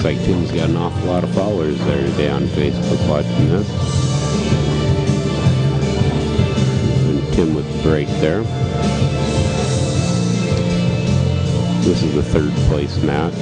like Tim's got an awful lot of followers there today on Facebook watching this. And Tim with the break there. This is the third place match.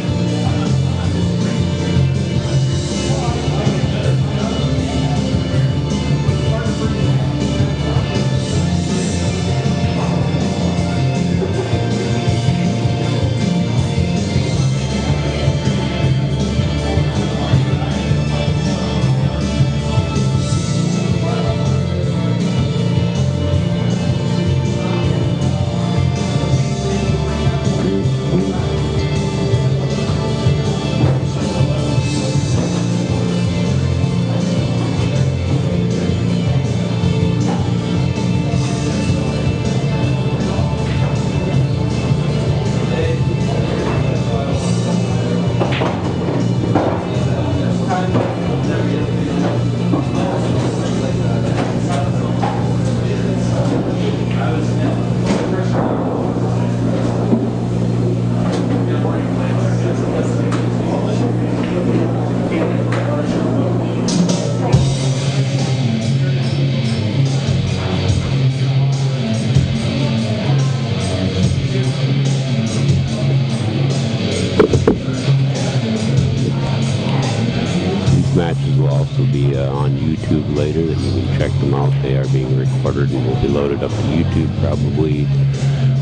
Matches will also be on YouTube later, that you can check them out. They are being recorded and will be loaded up to YouTube probably,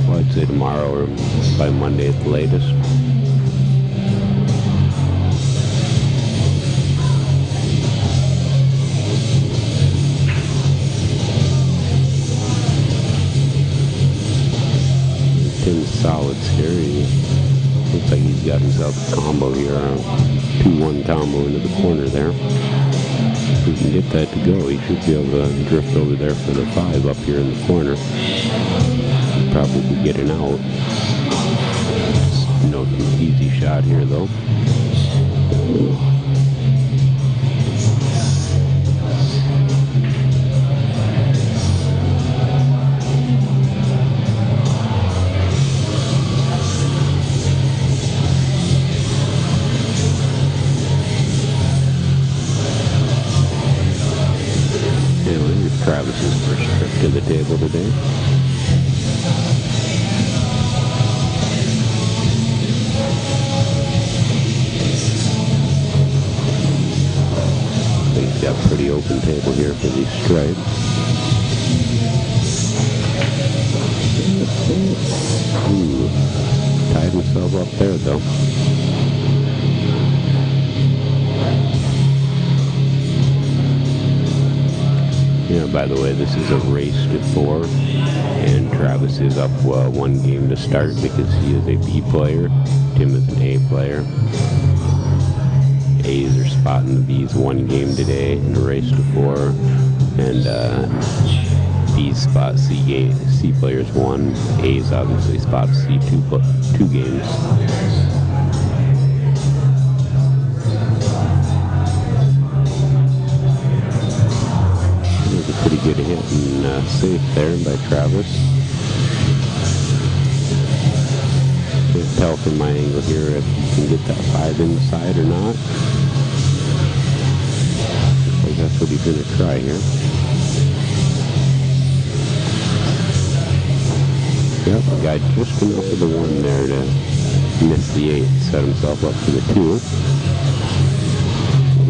well, I'd say tomorrow or by Monday at the latest. Tim's solids here. He looks like he's got himself a combo here. 2-1 combo into the corner there. If we can get that to go, he should be able to drift over there for the 5 up here in the corner. He'll probably get an out. No easy shot here though. Travis's first trip to the table today. He's got a pretty open table here for these stripes. Ooh, tied himself up there though. Yeah, by the way, this is a race to 4, and Travis is up 1 game to start because he is a B player. Tim is an A player. A's are spotting the B's 1 game today in a race to 4, and B's spot C players 1. A's obviously spot C 2 games. Pretty good hit and safe there by Travis. Can't tell from my angle here if you can get that 5 inside or not. Looks like that's what he's going to try here. Yep, got just enough of the 1 there to miss the 8. Set himself up for the 2.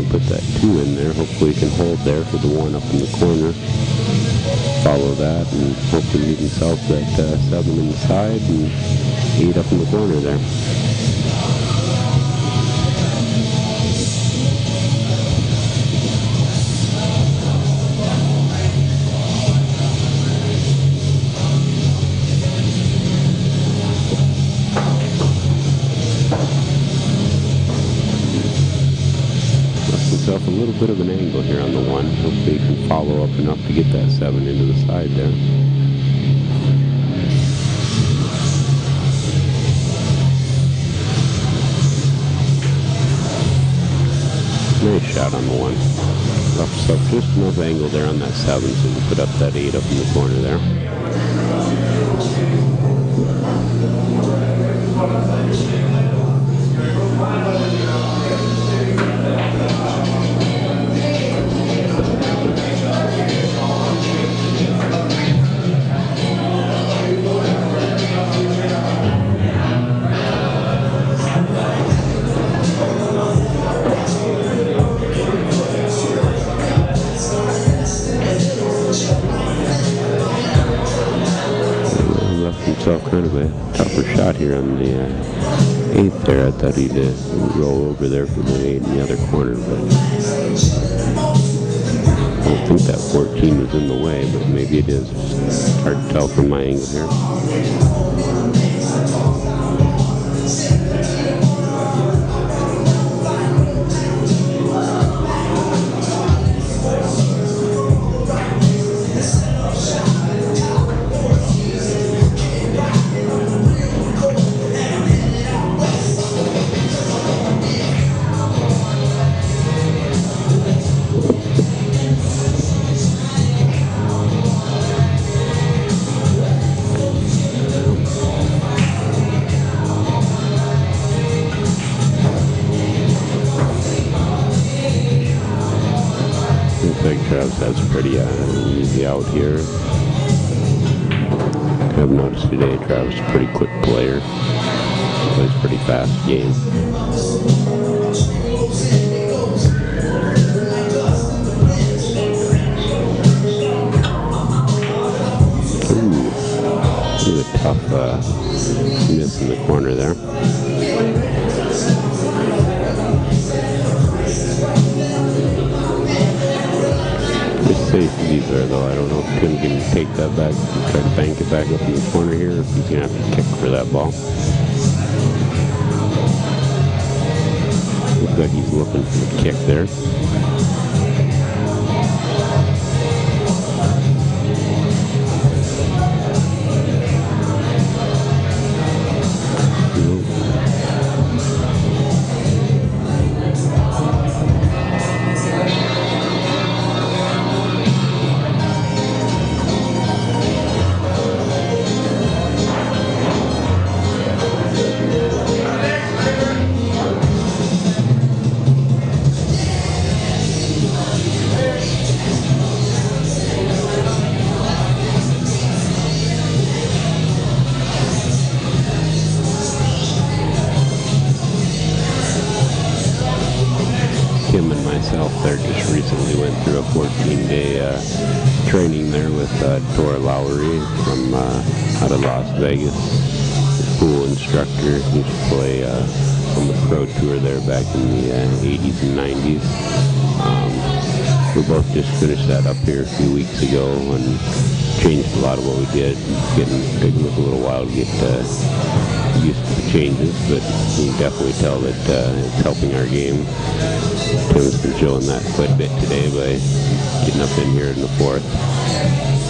Put that 2 in there. Hopefully he can hold there for the 1 up in the corner. Follow that and hopefully meet himself that 7 in the side and 8 up in the corner there. A little bit of an angle here on the 1. Hopefully he can follow up enough to get that 7 into the side there. Nice shot on the 1. Rough stuff, just enough angle there on that 7 so you can put up that 8 up in the corner there. himself kind of a tougher shot here on the 8th there. I thought he'd roll over there for the 8 in the other corner, but I don't think that 14 was in the way, but maybe it is. It's hard to tell from my angle here. Travis has pretty easy out here. I've noticed today Travis is a pretty quick player. Plays pretty fast game. Ooh, a tough miss in the corner there. Safeties there, though. I don't know if Tim can take that back and try to bank it back up in the corner here, or if he's going to have to kick for that ball. Looks like he's looking for the kick there. Kim and myself there just recently went through a 14-day training there with Tor Lowry from out of Las Vegas, the pool instructor. He used to play on the pro tour there back in the 80s and 90s. We both just finished that up here a few weeks ago and changed a lot of what we did. Taking us a little while to get used to the changes, but you can definitely tell that it's helping our game. Tim's been showing that quite a bit today by getting up in here in the 4th.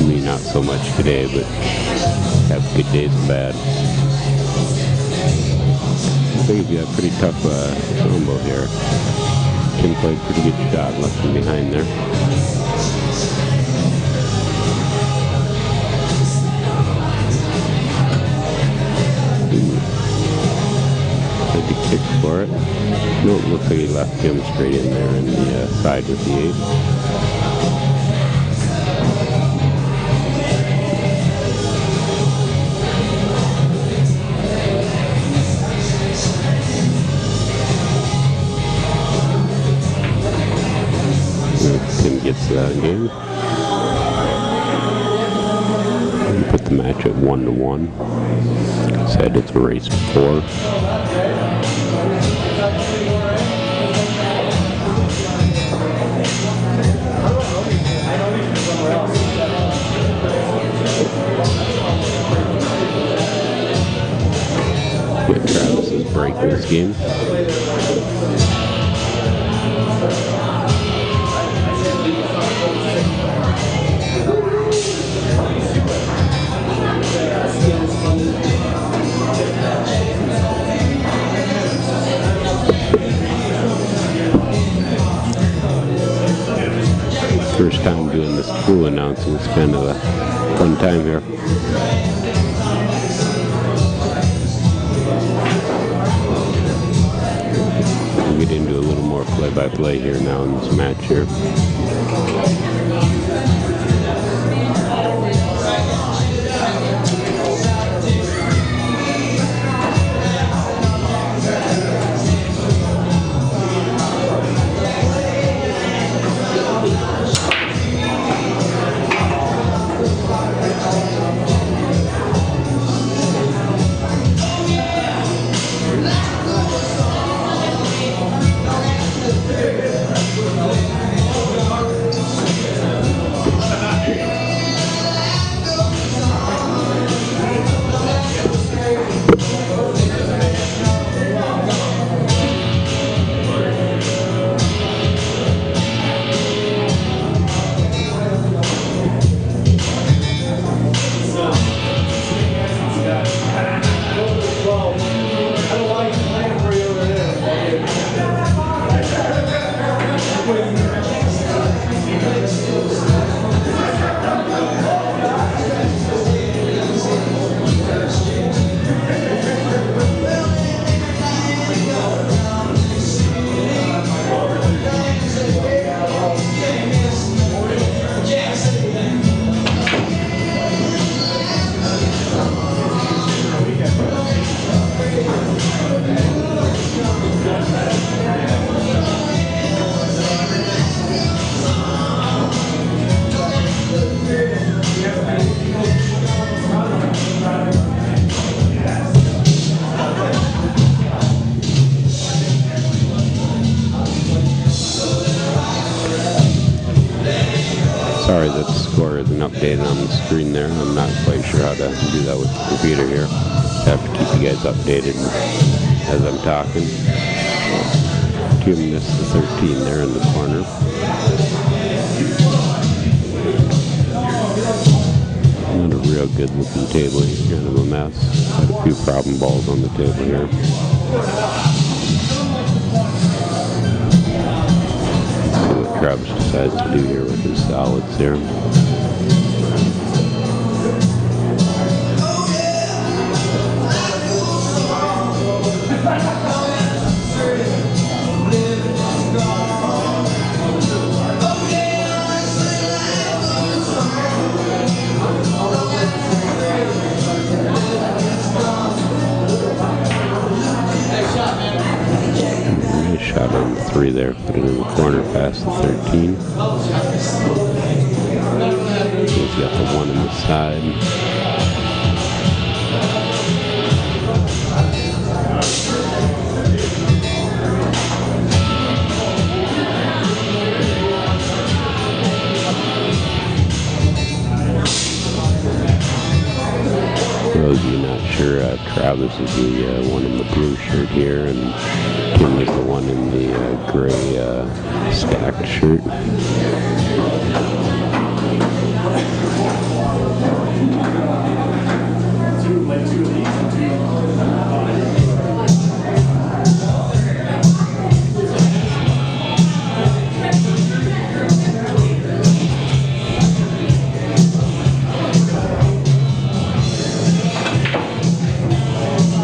Me not so much today, but have good days and bad. I think he's got a pretty tough combo here. Tim played a pretty good shot, left him behind there. Tried to kick for it. No, it looks like he left him straight in there in the side with the 8. Tim gets that game. And put the match at 1-1. Said it's a race to 4. Yeah, Travis is breaking this game. First time doing this school announcing. It's kind of a fun time here. We'll get into a little more play-by-play here now in this match here. updated on the screen there. I'm not quite sure how to do that with the computer here. Have to keep you guys updated as I'm talking. Tim missed the 13 there in the corner. Not a real good looking table. He's kind of a mess. Got a few problem balls on the table here. Let's see what Travis decides to do here with his solids there. Shot on the 3 there, put it in the corner past the 13. He's got the 1 on the side. For those of you not sure, Travis is the one in the blue shirt here, and Tim is the one in the gray stacked shirt.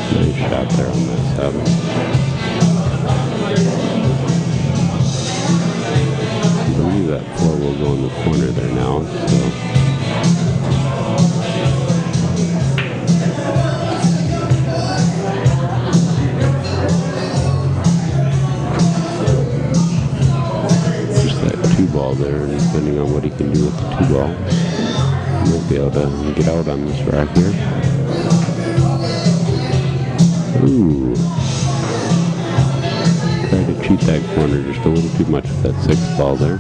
Nice shot there on that 7. That 4 will go in the corner there now, so just that 2 ball there, and depending on what he can do with the 2 ball, he might be able to get out on this rack here. Ooh. Tried to cheat that corner just a little too much with that 6 ball there.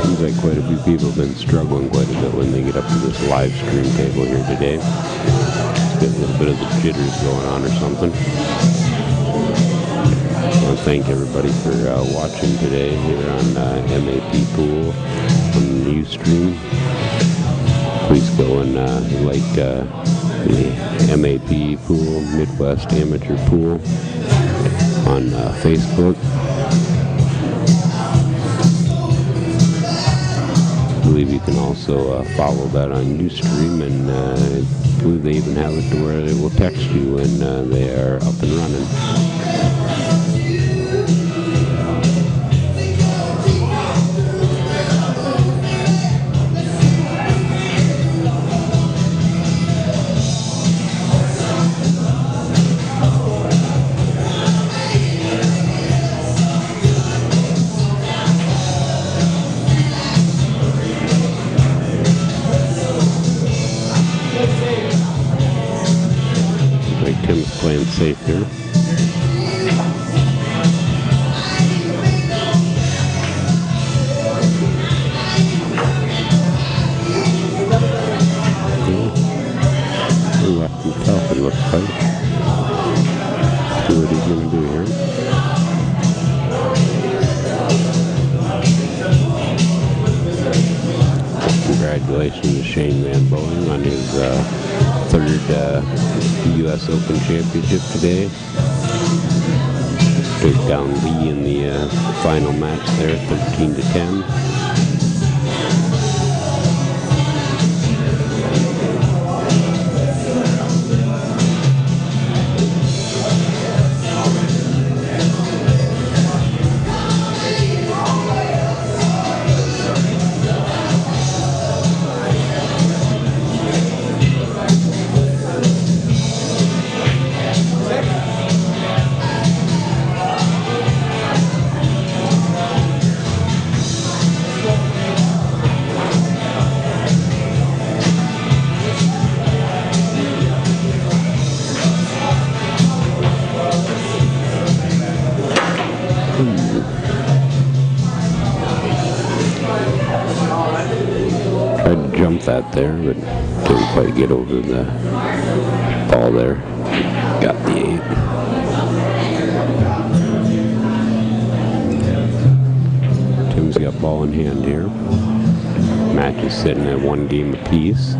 Seems like quite a few people have been struggling quite a bit when they get up to this live stream table here today. Just get a little bit of the jitters going on or something. I want to thank everybody for watching today here on MAP Pool on the Ustream. Please go and like the MAP Pool, Midwest Amateur Pool on Facebook. I believe you can also follow that on Ustream, and I believe they even have it to where they will text you when they are up and running. Tim's playing safe here. He left himself, it looks like. See what he's going to do here. Congratulations to Shane Van Boeing on his 3rd U.S. Open Championship today. Took down Lee in the final match there, 13-10. jump that there, but didn't quite get over the ball there. Got the 8. Tim's got ball in hand here. Match is sitting at 1 game apiece.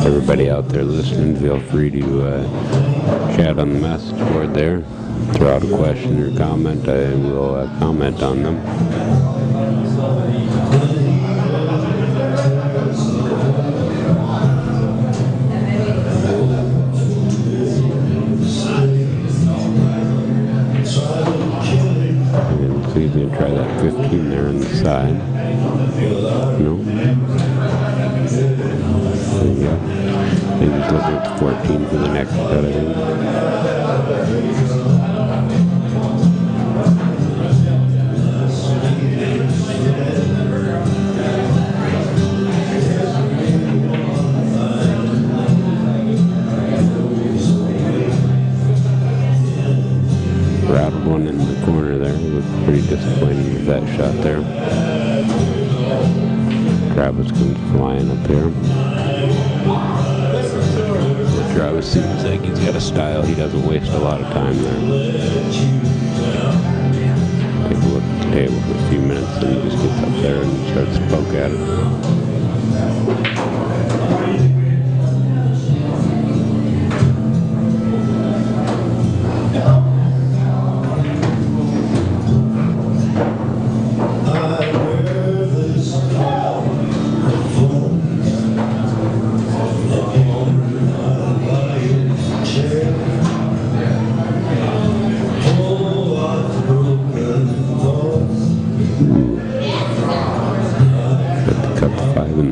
Everybody out there listening, feel free to chat on the message board there. Throw out a question or comment. I will comment on them. And so he's going to try that 15 there on the side. No. There you go. Maybe he's looking at 14 for the next cut, I think. Rattled one in the corner there. He looked pretty disappointed with that shot there. Travis comes flying up here. Travis seems like he's got a style. He doesn't waste a lot of time there. Take a look at the table for a few minutes, and he just gets up there and starts to poke at it.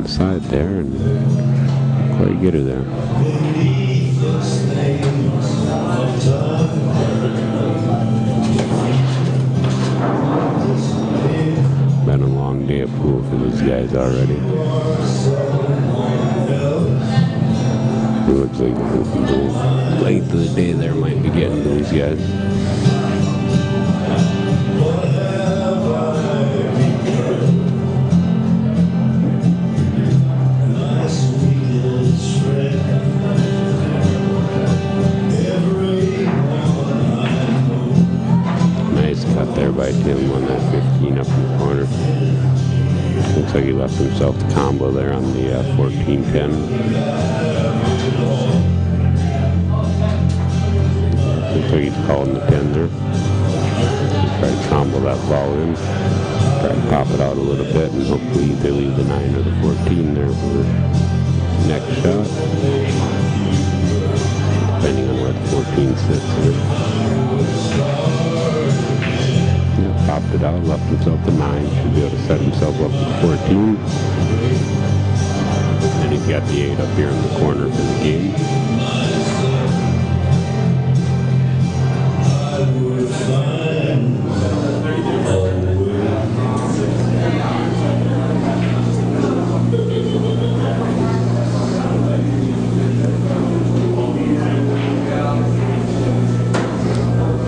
Side there and quite get her there. Been a long day of pool for these guys already. It looks like the length of the day there might be getting to these guys. There by Tim on that 15 up in the corner. Looks like he left himself the combo there on the 14-10. Looks like he's calling the 10 there. He'll try to combo that ball in. Try to pop it out a little bit and hopefully either leave the 9 or the 14 there for the next shot. Depending on where the 14 sits here. Popped it out, left himself the 9, should be able to set himself up with 14. And he's got the 8 up here in the corner for the game.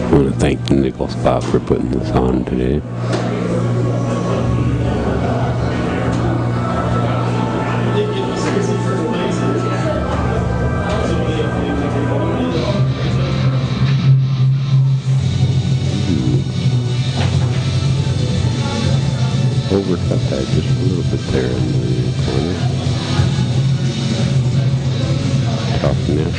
I want to thank the Nickel Spot for putting this on today. Overcut that just a little bit there in the corner. Toughness.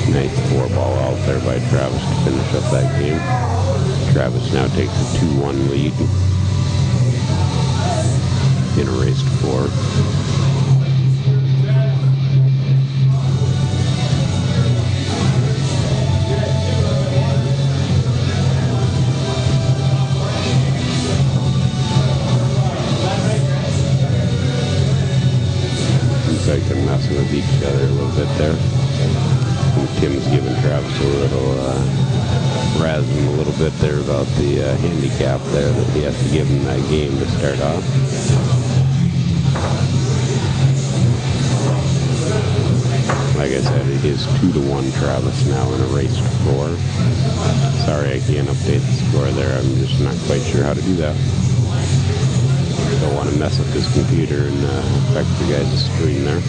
Nice 4-ball out there by Travis to finish up that game. Travis now takes a 2-1 lead in a race to 4. messing with each other a little bit there. And Tim's giving Travis a little, razzing him a little bit there about the handicap there that he has to give him that game to start off. Like I said, it is 2-1 Travis now in a race to 4. Sorry I can't update the score there. I'm just not quite sure how to do that. Don't want to mess up this computer and affect the guys' stream there.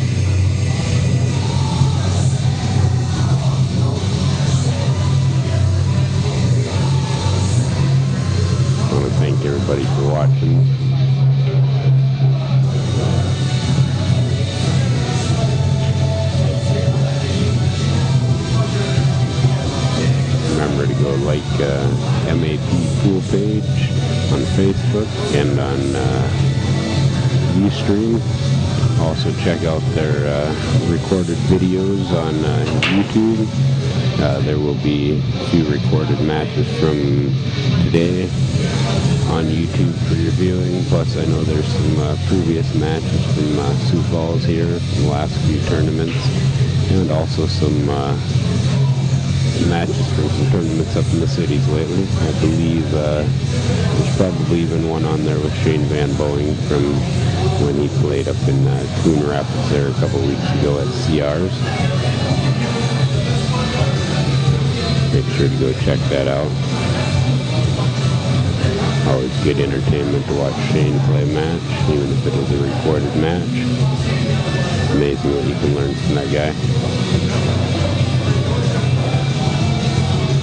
I want to thank everybody for watching. Remember to go like MAP Pool page on Facebook and on Ustream. Also check out their recorded videos on YouTube. There will be a few recorded matches from today on YouTube for your viewing. Plus I know there's some previous matches from Sioux Falls here in the last few tournaments, and also some matches from some tournaments up in the cities lately. I believe there's probably even one on there with Shane Van Boeing from when he played up in Coon Rapids there a couple weeks ago at CR's. Make sure to go check that out. Always good entertainment to watch Shane play a match, even if it is a recorded match. Amazing what you can learn from that guy.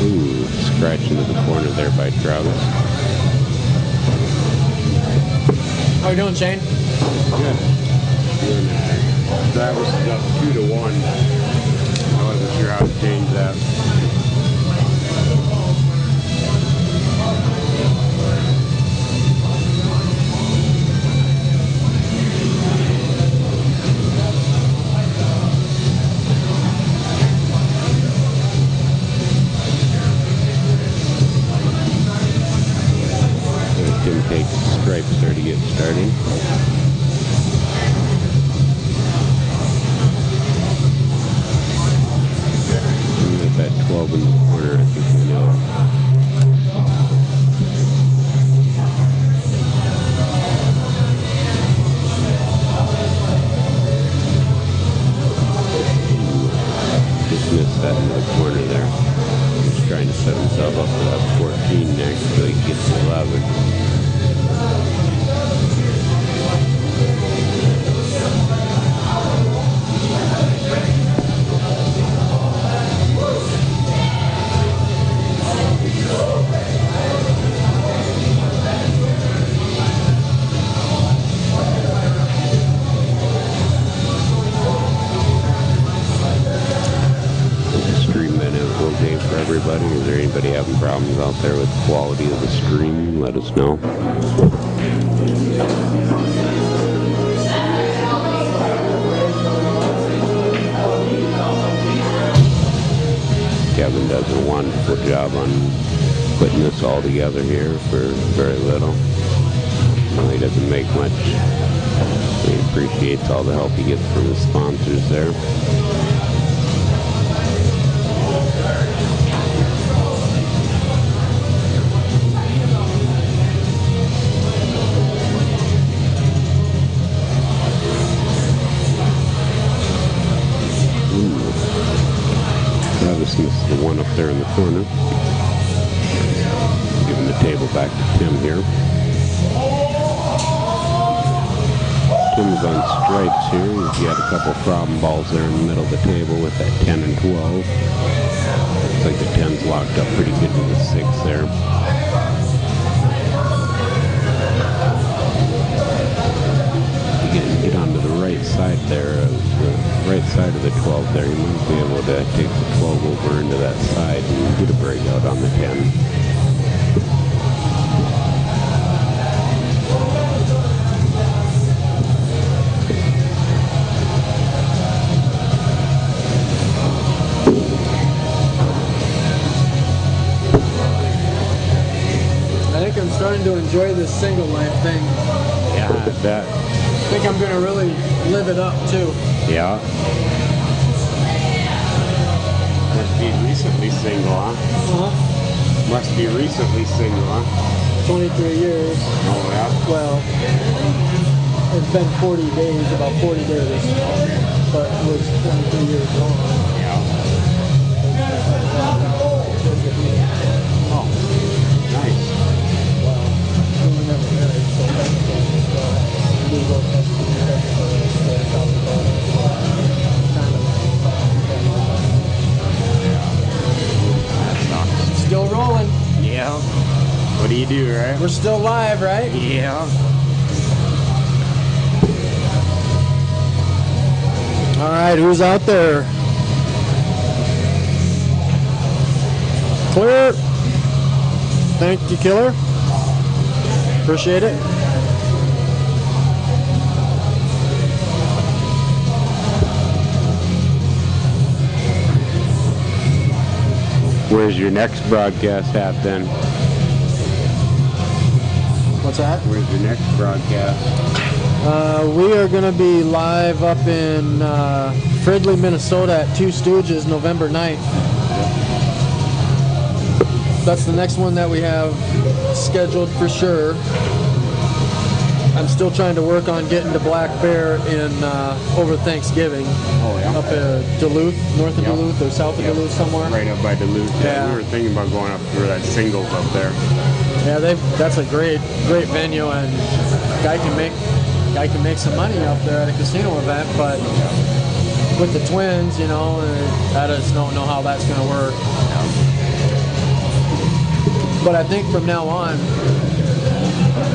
Ooh, scratch into the corner there by Travis. How you doing, Shane? Good. Travis is up 2-1. I wasn't sure how to change that. Tim takes stripes there to get started. With that 12 in the corner, I think we know. Just missed that in the corner there. He's trying to set himself up for that 14 next so he gets to 11. For everybody. Is there anybody having problems out there with the quality of the stream? Let us know. Kevin does a wonderful job on putting this all together here for very little. No, he doesn't make much. He appreciates all the help he gets from his sponsors there. Travis missed the one up there in the corner. Giving the table back to Tim here. Tim's on stripes here. He's got a couple problem balls there in the middle of the table with that 10 and 12. Looks like the 10's locked up pretty good with the 6 there. Get onto the right side there, the right side of the 12 there. You might be able to take the 12 over into that side and get a breakout on the 10. I think I'm starting to enjoy this single life thing. Yeah, I bet. I think I'm going to really live it up, too. Yeah. Must be recently single, huh? Uh-huh. Must be recently single, huh? 23 years. Oh, yeah? Well, it's been 40 days, about 40 days. But it was 23 years long. Yeah. Oh, nice. Wow. We were never married, so we wrote South Dakota. Still rolling. Yeah. What do you do, right? We're still live, right? Yeah. All right, who's out there? Clear. Thank you, Killer. Appreciate it. Where's your next broadcast at then? What's that? Where's your next broadcast? We are going to be live up in Fridley, Minnesota at Two Stooges, November 9th. That's the next one that we have scheduled for sure. I'm still trying to work on getting to Black Bear in over Thanksgiving. Oh, yeah. Up in Duluth, north of Duluth or south of Duluth somewhere. Right up by Duluth. Yeah. We were thinking about going up through that singles up there. Yeah, that's a great venue, and guy can make some money up there at a casino event, but with the twins, you know, I just don't know how that's going to work. But I think from now on,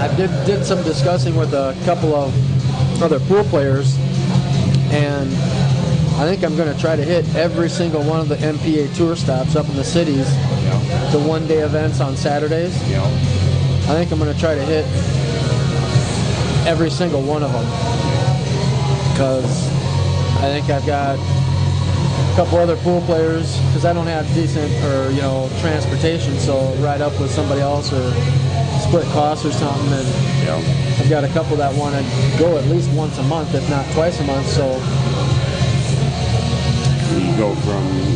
I did some discussing with a couple of other pool players, and I think I'm going to try to hit every single one of the MPA tour stops up in the cities, the one-day events on Saturdays. I think I'm going to try to hit every single one of them, because I think I've got a couple other pool players, because I don't have decent transportation, so ride up with somebody else or split costs or something, and I've got a couple that want to go at least once a month, if not twice a month. So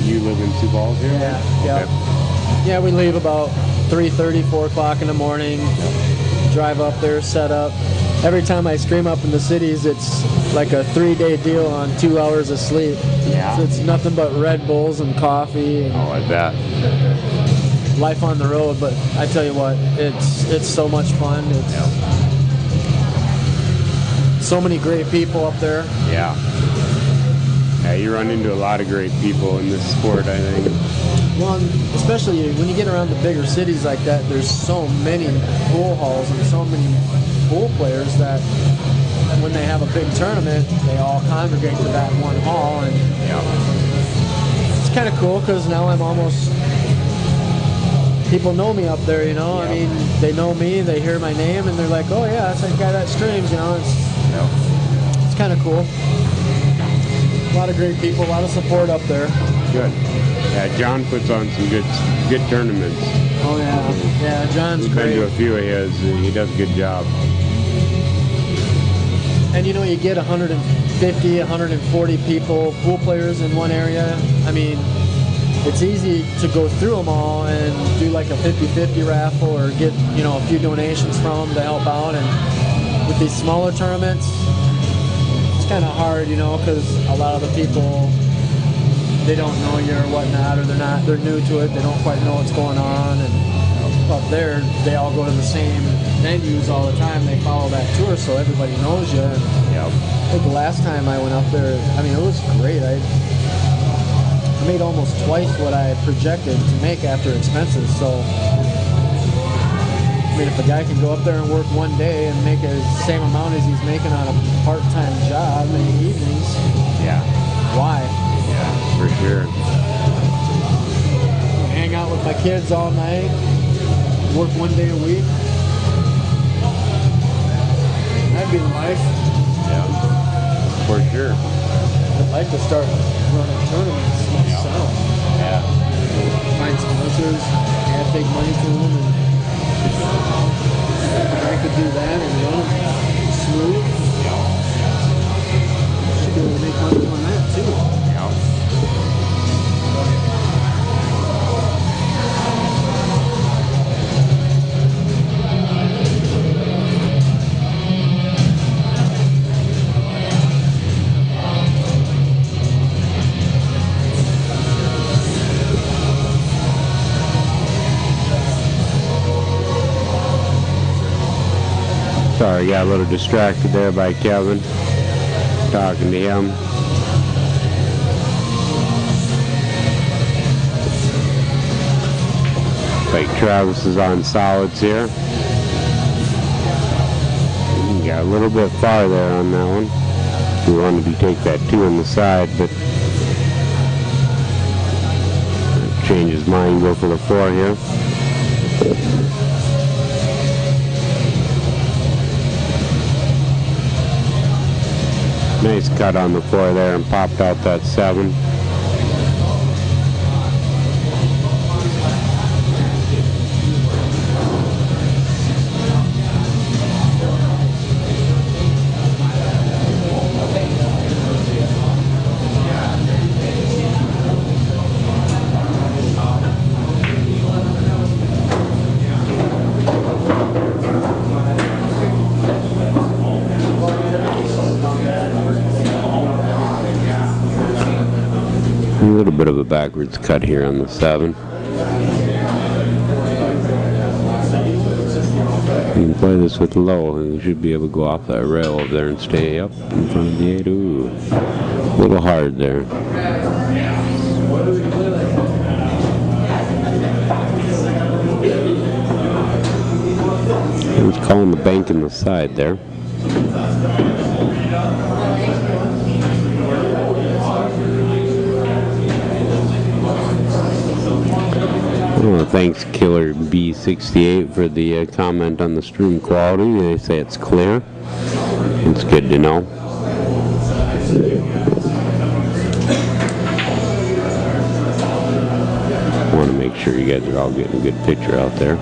you live in Sioux Falls here? Yeah, we leave about 3:30, 4 o'clock in the morning, drive up there, set up. Every time I stream up in the cities, it's like a 3-day deal on 2 hours of sleep. Yeah. So it's nothing but Red Bulls and coffee. And I bet. life on the road, but I tell you what, it's so much fun. It's so many great people up there. Yeah, you run into a lot of great people in this sport, I think. Well, especially when you get around the bigger cities like that, there's so many pool halls and so many pool players that when they have a big tournament, they all congregate to that one hall, and it's kind of cool because now I'm almost... People know me up there, you know. I mean, they know me, they hear my name, and they're like, "Oh yeah, that's that guy that streams," you know. It's kind of cool. A lot of great people, a lot of support up there. Good. Yeah, John puts on some good tournaments. Oh yeah, John's We've great. been to a few of his. He does a good job. And you know, you get 150, 140 people, pool players in one area. I mean, it's easy to go through them all and do like a 50-50 raffle or get, a few donations from them to help out. And with these smaller tournaments, it's kind of hard, because a lot of the people, they don't know you or whatnot, or they're new to it, they don't quite know what's going on. And up there, they all go to the same venues all the time. They follow that tour, so everybody knows you. And I think the last time I went up there, it was great. I made almost twice what I projected to make after expenses. So, if a guy can go up there and work one day and make the same amount as he's making on a part-time job in the evenings, why? Yeah, for sure. Hang out with my kids all night, work one day a week. That'd be the life. Yeah, for sure. I'd like to start running tournaments myself. Yeah. Find sponsors, add big money to them, and if I could do that and run them smooth, should be able to make money Sorry, got a little distracted there by Kevin. Talking to him. Like Travis is on solids here. Got a little bit far there on that one. We wanted to take that 2 on the side, but change his mind, go for the 4 here. Nice cut on the 4 there and popped out that 7. A little bit of a backwards cut here on the 7. You can play this with low, and you should be able to go off that rail over there and stay up in front of the 8. Ooh, a little hard there. He was calling the bank in the side there. Well, thanks Killer B68 for the comment on the stream quality. They say it's clear. It's good to know. I want to make sure you guys are all getting a good picture out there.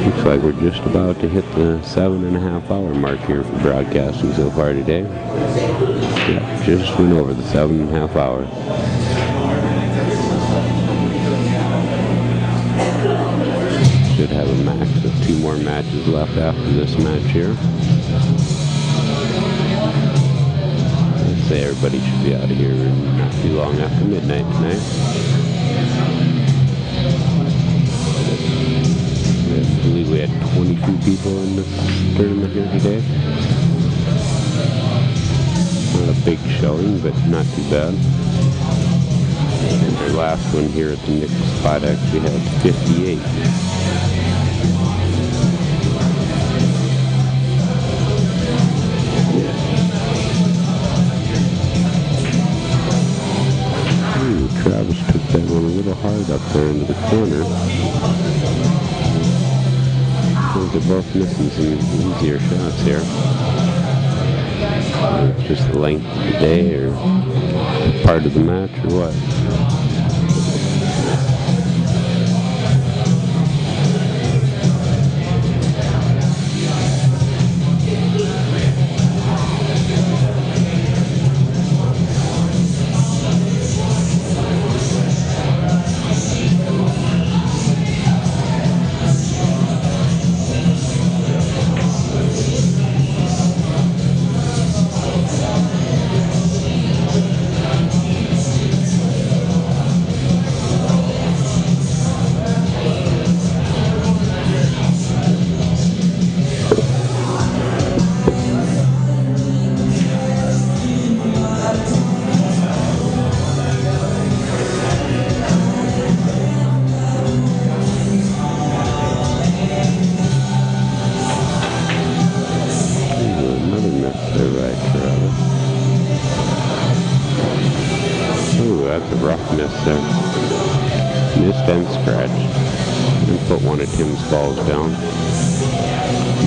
Looks like we're just about to hit the 7.5 hour mark here for broadcasting so far today. Yeah, just went over the 7.5 hours. Should have a max of 2 more matches left after this match here. I'd say everybody should be out of here not too long after midnight tonight. I believe we had 22 people in this tournament here today. Not a big showing, but not too bad. And our last one here at the Nick spot actually had 58. Travis took that one a little hard up there into the corner. They're both missing some easier shots here. Just the length of the day or part of the match or what? Tim's balls down,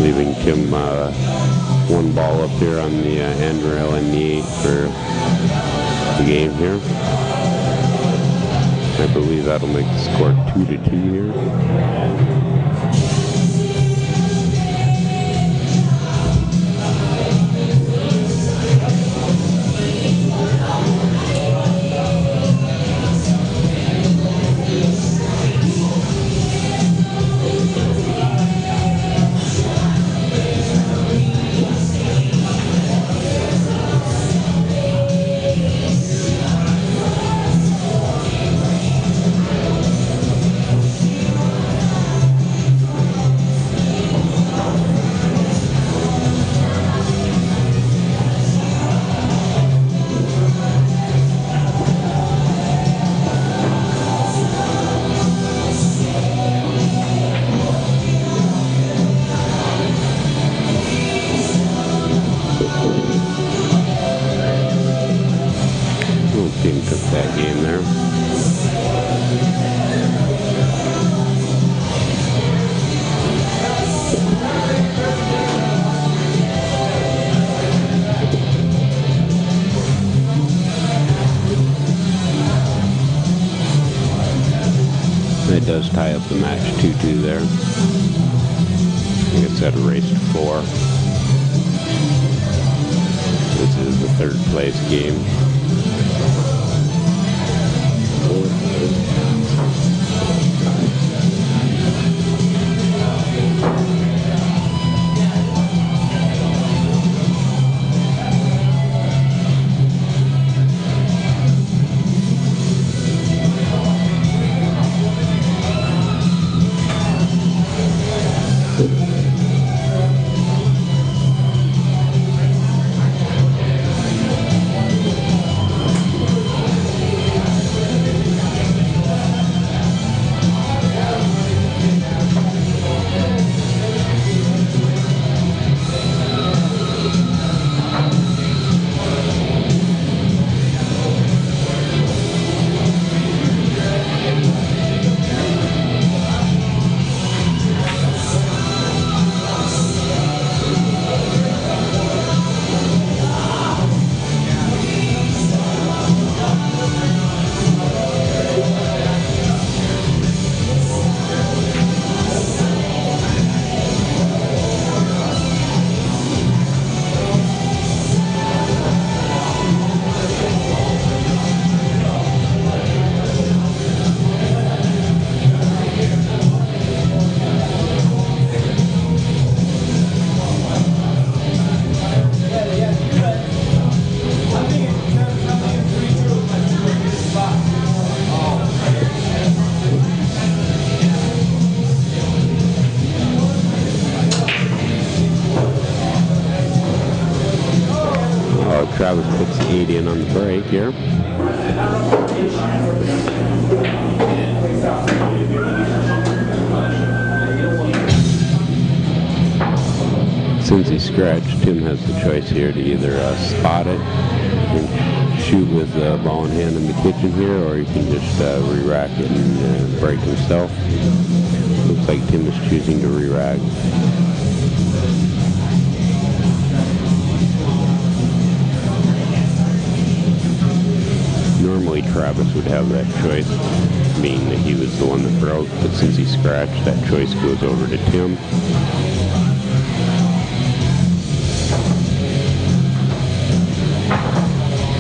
leaving Tim 1 ball up here on the end rail and the 8 for the game here. I believe that'll make the score 2-2 here. does tie up the match 2-2 there. I guess that erased 4. This is the third place game. Travis puts the 8 in on the break here. Since he scratched, Tim has the choice here to either spot it and shoot with the ball in hand in the kitchen here, or he can just re-rack it and break himself. Looks like Tim is choosing to re-rack. Normally Travis would have that choice, being that he was the one that broke, but since he scratched, that choice goes over to Tim.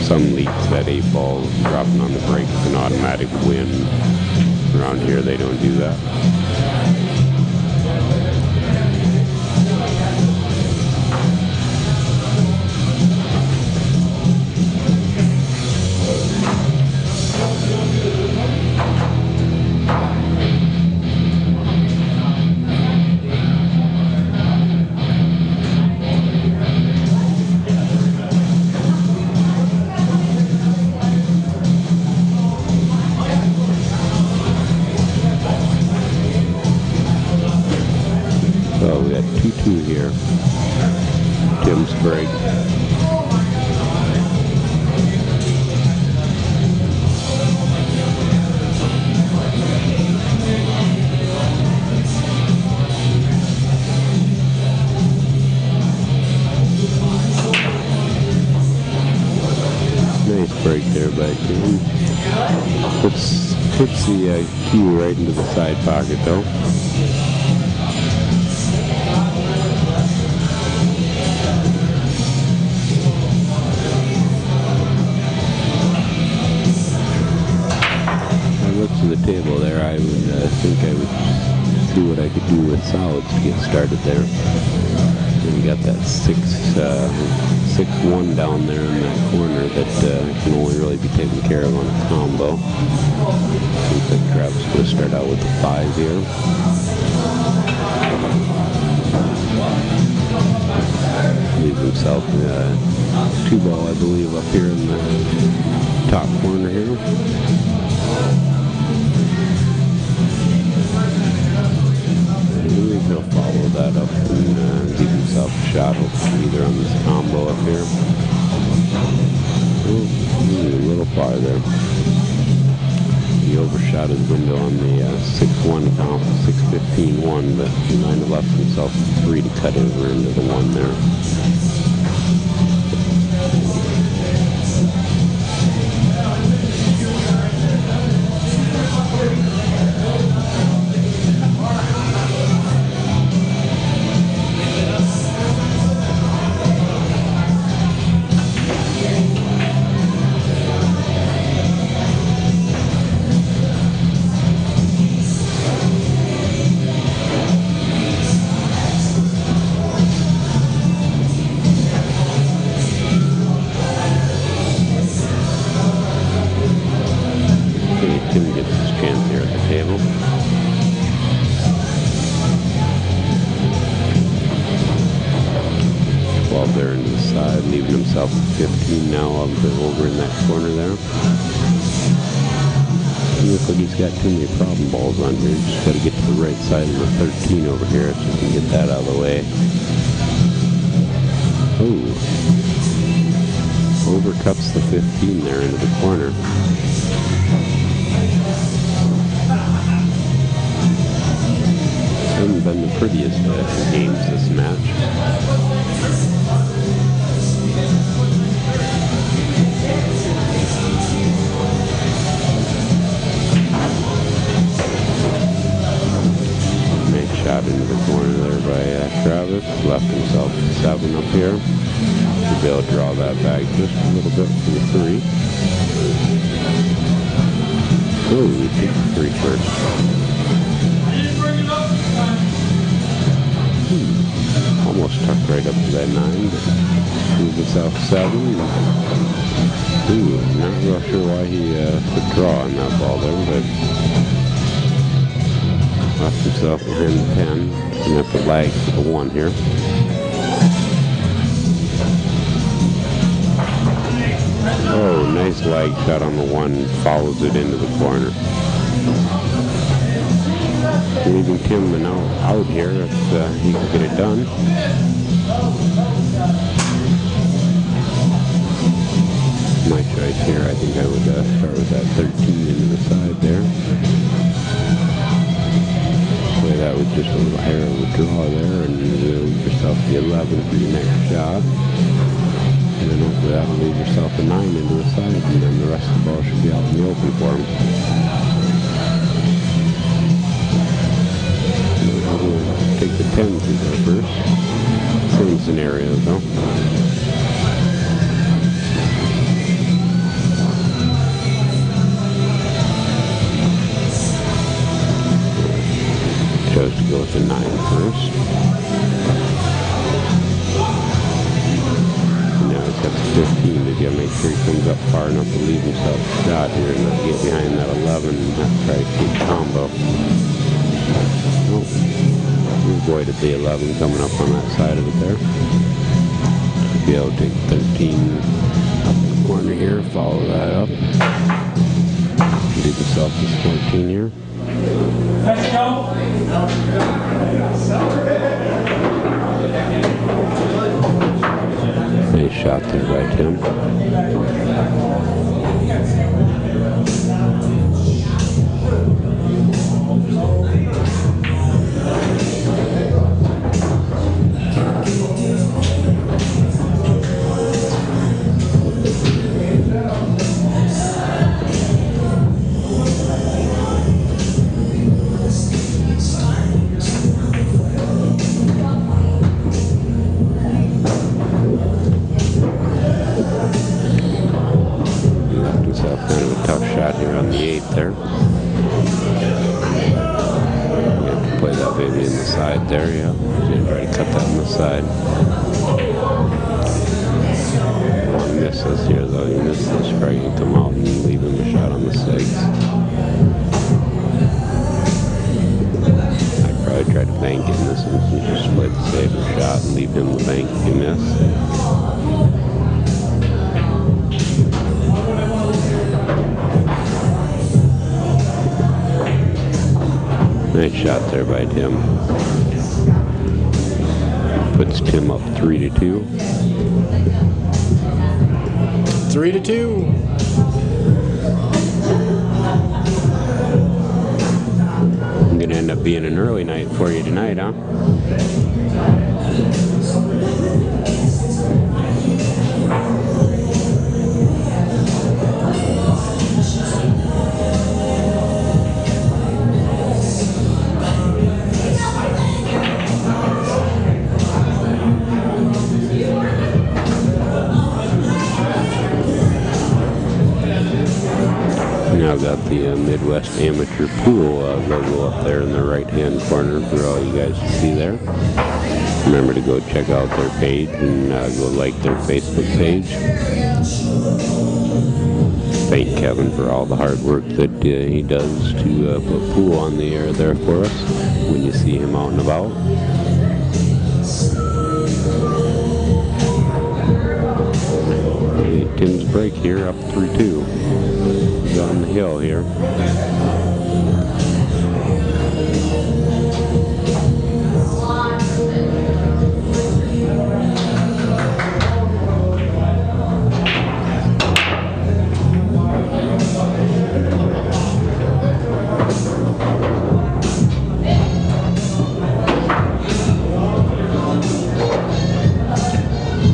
Some leagues, that 8 ball dropping on the break is an automatic win. Around here they don't do that. So we got 2-2 here. Tim's break. Nice break there by Tim. Puts the cue right into the side pocket though. To the table there, I would think I would see what I could do with solids to get started there. And we got that 6-1 down there in that corner that can only really be taken care of on a combo. Looks like Travis is going to start out with a 5 here. Leaves himself 2 ball, I believe, up here in the top corner here. He'll follow that up and give himself a shot either on this combo up here. Ooh, a little far there. He overshot his window on the 6-1 comp, 6-15-1, but he might have left himself 3 to cut over into the 1 there. there into the side, leaving himself 15 now over in that corner there. He looks like he's got too many problem balls on here. Just got to get to the right side of the 13 over here so we can get that out of the way. Oh. Overcuts the 15 there into the corner. Hasn't been the prettiest games this match. Nice shot into the corner there by Travis. Left himself 7 up here. Should be able to draw that back just a little bit for the 3. Oh, we take the 3 first. Almost tucked right up to that 9, but moves himself 7. Ooh, not real sure why he could draw on that ball there, but left himself behind the 10. Gonna have to lag for the 1 here. Oh, nice lag shot on the 1, follows it into the corner. Leaving Tim out here if he can get it done. My choice here, I think I would start with that 13 into the side there. Play that with just a little higher of a draw there, and leave yourself the 11 for your next shot. And then hopefully that'll leave yourself a 9 into the side, and then the rest of the ball should be out in the open for him. Take the 10 through there first. Same scenario though. Chose to go with the 9 first. Now he's got the 15. Did you make sure he comes up far enough to leave himself a shot here and not get behind that 11 and not try to keep combo? Nope. We avoided the 11 coming up on that side of it there. Should be able to take 13 up the corner here, follow that up. Leave yourself this 14 here. Nice shot there by Tim. There. You have to play that baby in the side there, yeah. You try to cut that on the side. One misses here though. You miss this, probably you come out and leave him a shot on the 6. I'd probably try to bank in this one. You just play the safer shot and leave him the bank if you miss. Nice shot there by Tim. Puts Tim up 3-2. 3-2. Gonna end up being an early night for you tonight, huh? Now got the Midwest Amateur Pool logo up there in the right-hand corner for all you guys to see there. Remember to go check out their page and go like their Facebook page. Thank Kevin for all the hard work that he does to put pool on the air there for us when you see him out and about. Tim's break here, up 3-2. He's on the hill here.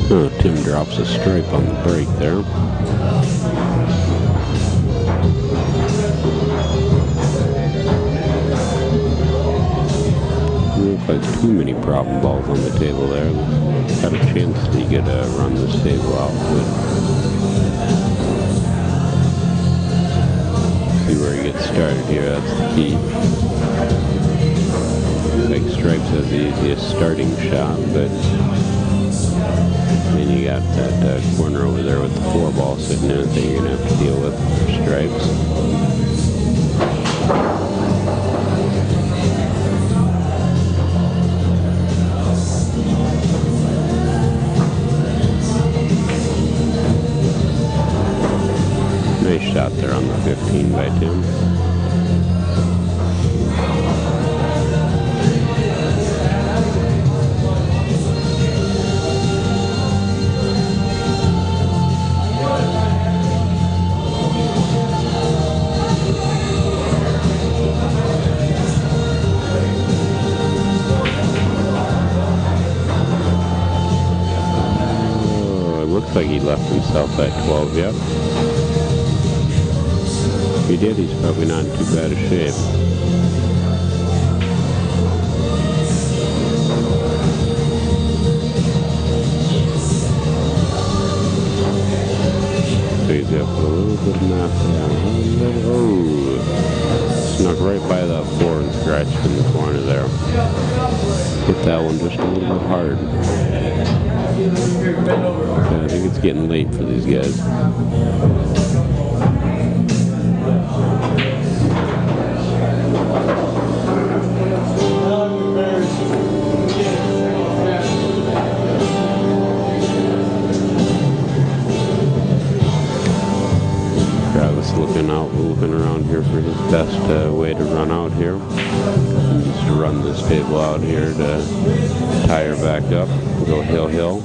Oh, Tim drops a stripe on the break there. Looks like too many problem balls on the table there. Got a chance to get run this table out, but see where he gets started here. That's the key. Like stripes has the easiest starting shot, but then you got that corner over there with the 4 ball sitting in it that you're gonna have to deal with for stripes. Nice shot there on the 15 by Tim. Looks like he left himself at 12, yep. If he did, he's probably not in too bad a shape. So he's got a little bit of math there. Oh, snuck right by that 4 and scratched in the corner there. Hit that one just a little bit hard. I think it's getting late for these guys. Travis looking around here for his best way to run out here. He needs to run this table out here to tie her back up. Go hill.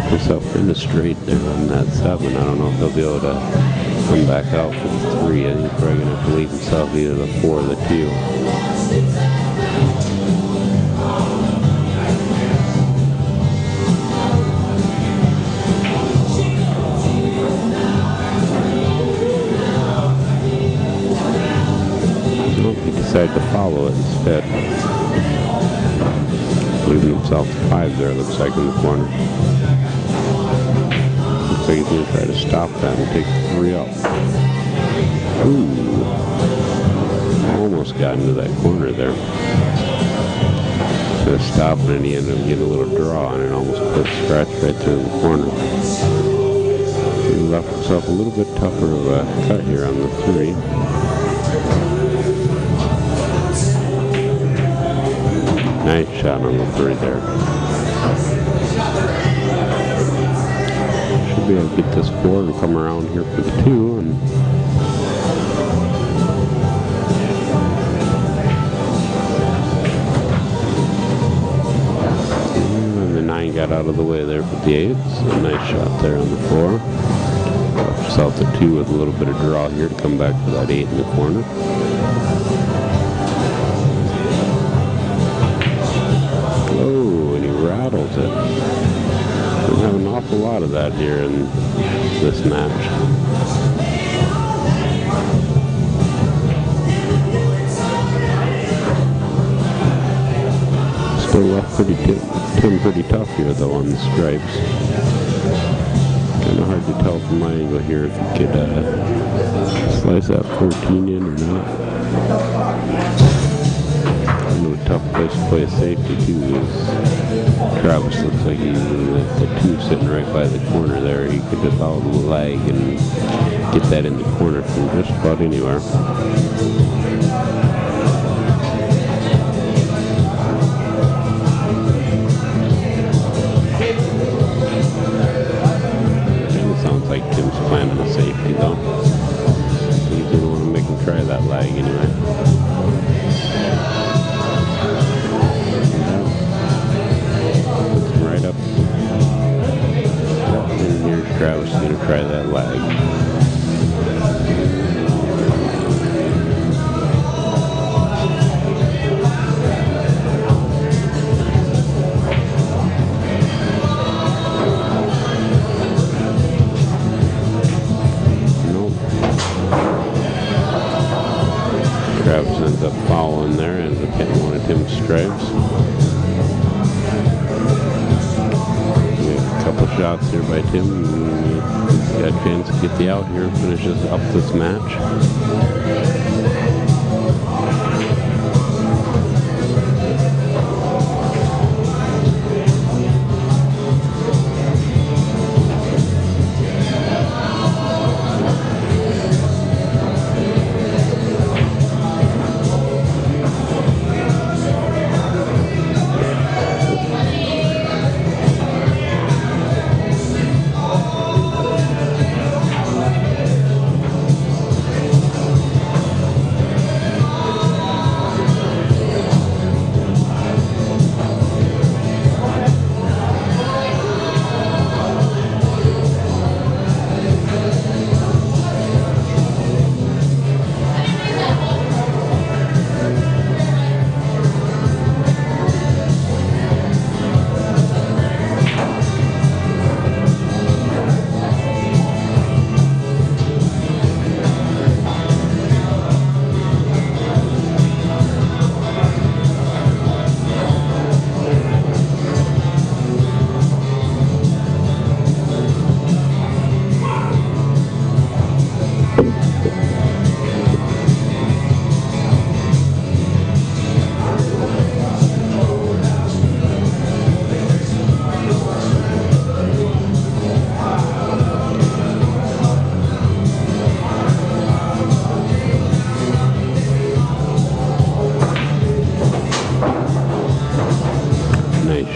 Himself in the straight there on that 7. I don't know if he'll be able to come back out for the 3. I think he's probably going to have to leave himself either the 4 or the 2. Well, he decided to follow it instead. Leaving himself 5 there, looks like, in the corner. So he's going to try to stop that and take 3 up. Ooh. Almost got into that corner there. Going to stop it, and he ended up getting a little draw on it. Almost put a scratch right there in the corner. He left himself a little bit tougher of a cut here on the 3. Nice shot on the 3 there. Be able to get this 4 and come around here for the 2, and the 9 got out of the way there for the 8. So a nice shot there on the 4. Left yourself the 2 with a little bit of draw here to come back for that 8 in the corner. Oh, and he rattles it. We have an awful lot of that here in this match. Still left pretty tough here though on the stripes. Kind of hard to tell from my angle here if you could slice that 14 in or not. Kind of a tough place to play a safety too is Travis looks like he's in the 2 sitting right by the corner there. He could just follow the leg and get that in the corner from just about anywhere. Sounds like Tim's planning a safety though. He's going to want to make him try that lag anyway. Puts him right up. And here's Travis going to try that lag. Travis ends up fouling there, ends up getting one of Tim's stripes. We have a couple shots here by Tim. He's got a chance to get the out here, finishes up this match.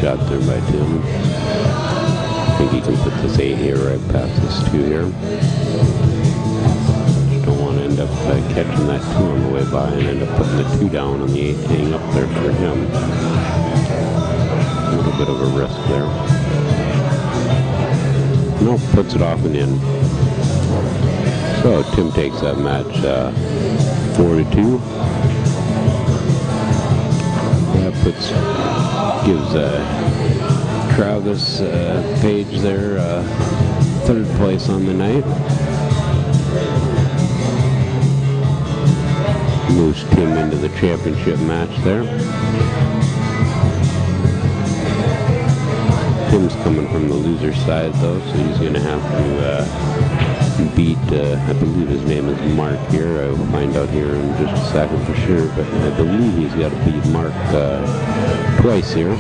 Shot there by Tim. I think he can put this 8 here right past this 2 here. Just don't want to end up catching that 2 on the way by and end up putting the 2 down on the 8 hang up there for him. A little bit of a risk there. Nope, puts it off and in. So Tim takes that match 4-2. That gives Travis Page there 3rd place on the night. Moves Tim into the championship match there. Tim's coming from the loser side though, so he's going to have to beat, I believe his name is Mark here. I will find out here in just a second for sure, but I believe he's got to beat Mark twice here.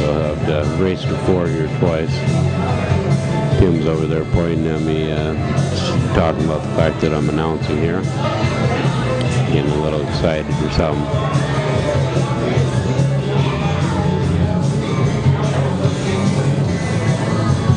They'll have to race to 4 here twice. Tim's over there pointing at me, talking about the fact that I'm announcing here. Getting a little excited or something.